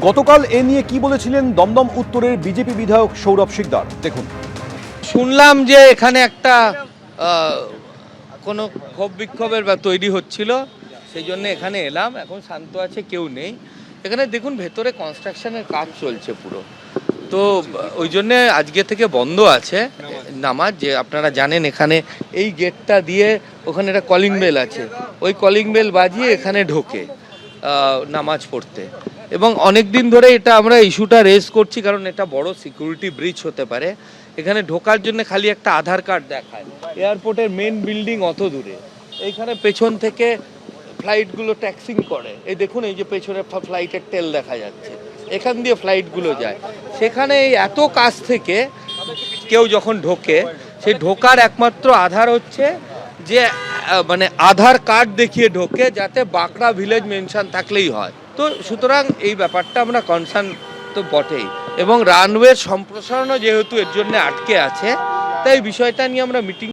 গতকাল এ নিয়ে কি বলেছিলেন দমদম উত্তরের বিজেপি বিধায়ক সৌরভ শিকদার, দেখুন। শুনলাম যে এখানে একটা কোনো ক্ষোভ বিক্ষোভের তৈরি হচ্ছিল, সেই জন্য এখানে এলাম। এখন শান্ত আছে, কেউ নেই এখানে। দেখুন ভেতরে কনস্ট্রাকশনের কাজ চলছে পুরো, তো ওই জন্যে আজকে থেকে বন্ধ আছে নামাজ। যে আপনারা জানেন এখানে এই গেটটা দিয়ে ওখানে একটা কলিং বেল আছে, ওই কলিং বেল বাজিয়ে এখানে ঢোকে নামাজ পড়তে। এবং অনেক দিন ধরে এটা আমরা ইস্যুটা রেজ করছি, কারণ এটা বড় সিকিউরিটি ব্রিচ হতে পারে। এখানে ঢোকার জন্য খালি একটা আধার কার্ড দেখায়। এয়ারপোর্টের মেন বিল্ডিং অত দূরে, এইখানে পেছন থেকে ফ্লাইটগুলো ট্যাক্সিং করে। এই দেখুন, এই যে পেছনে ফ্লাইটের টেল দেখা যাচ্ছে, এখান দিয়ে ফ্লাইটগুলো যায়। সেখানে এই এত কাছ থেকে কেউ যখন ঢোকে, সেই ঢোকার একমাত্র আধার হচ্ছে যে মানে আধার কার্ড দেখিয়ে ঢোকে, যাতে বাঁকড়া ভিলেজ মেনশন থাকলেই হয়। তো সুতরাং এই ব্যাপারটা আমরা কনসার্ন তো বটেই, এবং রানওয়ের সম্প্রসারণও যেহেতু এর জন্য আটকে আছে, তাই বিষয়টা নিয়ে আমরা মিটিং